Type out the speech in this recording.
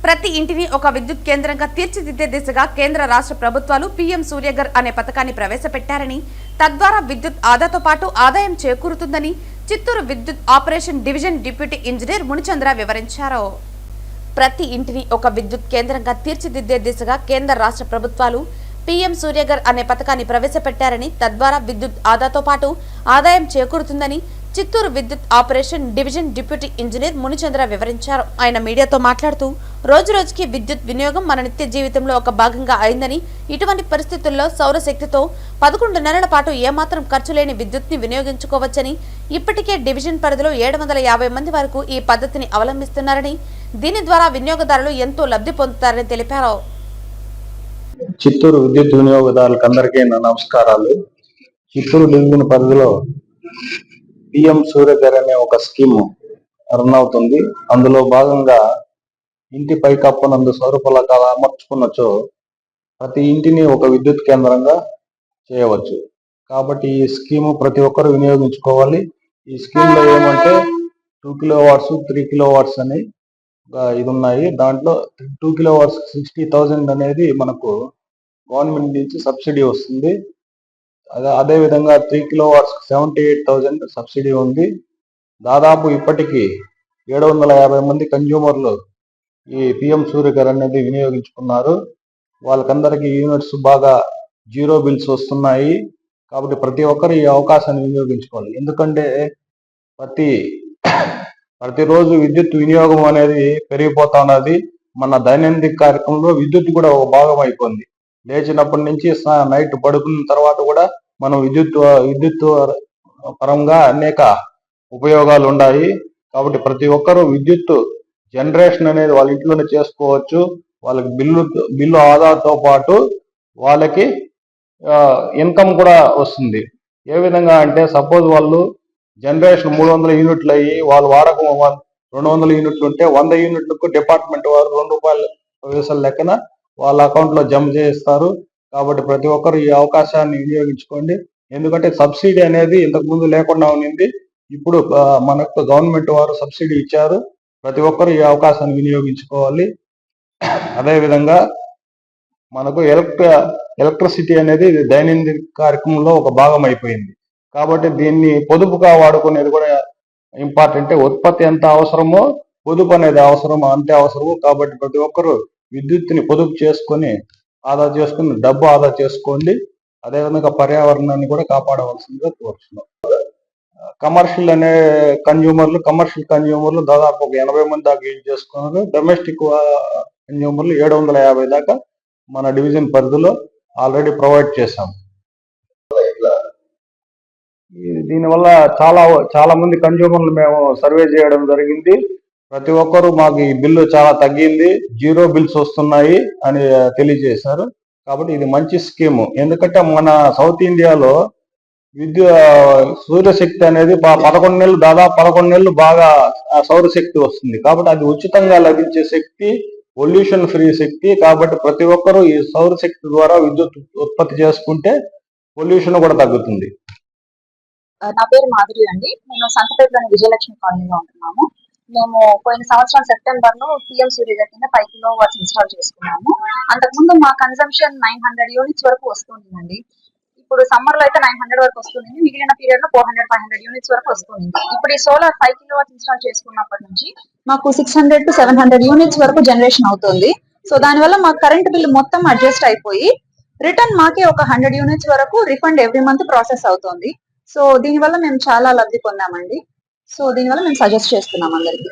ప్రతి ఇంటిని ఒక విద్యుత్ కేంద్రంగా తీర్చిదిద్దే దిశగా కేంద్ర రాష్ట్ర ప్రభుత్వాలు పీఎం సూర్యఘర్ అనే పథకాన్ని ప్రవేశపెట్టారని, తద్వారా విద్యుత్ ఆదాతో పాటు ఆదాయం చేకూరుతుందని చిత్తూరు విద్యుత్ operation division deputy engineer Munichandra వివరించారు. ప్రతి ఇంటిని ఒక విద్యుత్ కేంద్రంగా తీర్చిదిద్దే దిశగా కేంద్ర రాష్ట్ర ప్రభుత్వాలు పీఎం సూర్యఘర్ అనే పథకాన్ని ప్రవేశపెట్టారని, తద్వారా విద్యుత్ ఆదాతో పాటు ఆదాయం చేకూరుతుందని చిత్తూరు విద్యుత్ operation division deputy engineer Munichandra వివరించారు. ఆయన మీడియాతో మాట్లాడుతూ, రోజురోజుకి విద్యుత్ వినియోగం మన నిత్య జీవితంలో ఒక భాగంగా అయిందని, ఇటువంటి పరిస్థితుల్లో సౌరశక్తితో 11 నెలల పాటు ఏమాత్రం ఖర్చు లేని విద్యుత్ ని వినియోగించుకోవచ్చని, ఇప్పటికే డివిజన్ పరిధిలో 750 మంది వరకు ఈ పద్ధతిని అవలంబిస్తున్నారని, దీని ద్వారా వినియోగదారులు ఎంతో లబ్ధి పొందుతారని తెలిపారు. చిత్తూరు విద్యుత్ వినియోగదారులకు అందరికీ నమస్కారాలు. చిత్తూరు డివిజన్ పరిధిలో పిఎం సూర్యఘర్ అనే ఒక స్కీమ్ రన్ అవుతుంది. అందులో భాగంగా ఇంటి పైకప్పునందు సౌర ఫలకాలు అమర్చుకున్నచో ప్రతి ఇంటిని ఒక విద్యుత్ కేంద్రంగా చేయవచ్చు. కాబట్టి ఈ స్కీము ప్రతి ఒక్కరు వినియోగించుకోవాలి. ఈ స్కీమ్ లో ఏమంటే 2 కిలోవాట్స్ 3 కిలోవాట్స్ అని ఇది ఉన్నాయి. దాంట్లో 2 కిలోవాట్స్ 60,000 అనేది మనకు గవర్నమెంట్ నుంచి సబ్సిడీ వస్తుంది. అదే విధంగా 3 కిలోవాట్స్ 78,000 సబ్సిడీ ఉంది. దాదాపు ఇప్పటికీ 750 మంది కన్జ్యూమర్లు ఈ పిఎం సూర్యఘర్ అనేది వినియోగించుకున్నారు. వాళ్ళకందరికీ యూనిట్స్ బాగా జీరో బిల్స్ వస్తున్నాయి. కాబట్టి ప్రతి ఒక్కరు ఈ అవకాశాన్ని వినియోగించుకోవాలి. ఎందుకంటే ప్రతిరోజు విద్యుత్ వినియోగం అనేది పెరిగిపోతా ఉన్నది. మన దైనందిక కార్యక్రమంలో విద్యుత్ కూడా ఒక భాగం అయిపోయింది. లేచినప్పటి నుంచి నైట్ పడుకున్న తర్వాత కూడా మనం విద్యుత్ పరంగా అనేక ఉపయోగాలు ఉన్నాయి. కాబట్టి ప్రతి ఒక్కరూ విద్యుత్ జనరేషన్ అనేది వాళ్ళ ఇంట్లోనే చేసుకోవచ్చు. వాళ్ళకి బిల్లు ఆదాతో పాటు వాళ్ళకి ఇన్కమ్ కూడా వస్తుంది. ఏ విధంగా అంటే సపోజ్ వాళ్ళు జనరేషన్ 300 యూనిట్లు అయ్యి వాళ్ళు వాడకం 200 యూనిట్లు ఉంటే 100 యూనిట్లకు డిపార్ట్మెంట్ వారు ₹2 లెక్కన వాళ్ళ అకౌంట్ లో జమ చేస్తారు. కాబట్టి ప్రతి ఒక్కరు ఈ అవకాశాన్ని వినియోగించుకోండి. ఎందుకంటే సబ్సిడీ అనేది ఇంతకు ముందు లేకుండా ఉన్నింది. ఇప్పుడు మనకు గవర్నమెంట్ వారు సబ్సిడీ ఇచ్చారు. ప్రతి ఒక్కరు ఈ అవకాశాన్ని వినియోగించుకోవాలి. అదేవిధంగా మనకు ఎలక్ట్రిసిటీ అనేది దైనందిక కార్యక్రమంలో ఒక భాగం అయిపోయింది. కాబట్టి దీన్ని పొదుపుగా వాడుకునేది కూడా ఇంపార్టెంట్. ఉత్పత్తి ఎంత అవసరమో పొదుపు అనేది అంతే అవసరము. కాబట్టి ప్రతి ఒక్కరు విద్యుత్తుని పొదుపు చేసుకొని డబ్బు ఆదా చేసుకోండి. అదేవిధంగా పర్యావరణాన్ని కూడా కాపాడవలసిందిగా కోరుతున్నాం. కమర్షియల్ కన్జ్యూమర్లు దాదాపు ఒక 80 మంది దాకా యూజ్ చేసుకున్నారు. డొమెస్టిక్ కన్జ్యూమర్లు 750 దాకా మన డివిజన్ పరిధిలో ఆల్రెడీ ప్రొవైడ్ చేశాం. దీనివల్ల చాలా మంది కన్జ్యూమర్లు మేము సర్వే చేయడం జరిగింది. ప్రతి ఒక్కరూ మాకు ఈ బిల్లు చాలా తగ్గింది, జీరో బిల్స్ వస్తున్నాయి అని తెలియజేశారు. కాబట్టి ఇది మంచి స్కీము. ఎందుకంటే మన సౌత్ ఇండియాలో సూర్యశక్తి అనేది 11 నెలలు దాదాపు 11 నెలలు బాగా సౌరశక్తి వస్తుంది. కాబట్టి అది ఉచితంగా లభించే శక్తి, పొల్యూషన్ ఫ్రీ శక్తి. కాబట్టి ప్రతి ఒక్కరూ ఈ సౌరశక్తి ద్వారా విద్యుత్ ఉత్పత్తి చేసుకుంటే పొల్యూషన్ కూడా తగ్గుతుంది. నా పేరు మాధురి అండి. నేను సంతపేటలోని విజయలక్ష్మి కాలనీలో ఉంటున్నాము. మేము పోయిన సంవత్సరం సెప్టెంబర్ లో పిఎం సూర్యఘర్ కింద 5 కిలోవాట్స్ ఇన్స్టాల్ చేసుకున్నాము. అంతకుముందు మా కన్సంప్షన్ 900 యూనిట్స్ వరకు వస్తుందండి. ఇప్పుడు సమ్మర్ లో అయితే 900 వరకు వస్తుంది. మిగిలిన పీరియడ్ లో 400-500 యూనిట్స్ వరకు వస్తుంది. ఇప్పుడు ఈ సోలార్ 5 కిలోవాట్స్ ఇన్స్టాల్ చేసుకున్నప్పటి నుంచి మాకు 600 to 700 యూనిట్స్ వరకు జనరేషన్ అవుతుంది. సో దానివల్ల మాకు కరెంట్ బిల్ మొత్తం అడ్జస్ట్ అయిపోయి రిటర్న్ మాకే ఒక 100 యూనిట్స్ వరకు రిఫండ్ ఎవ్రీ మంత్ ప్రాసెస్ అవుతుంది. సో దీనివల్ల మేము చాలా లబ్ధి పొందామండి. సో దీనివల్ల మేము సజెస్ట్ చేస్తున్నాం అందరికి.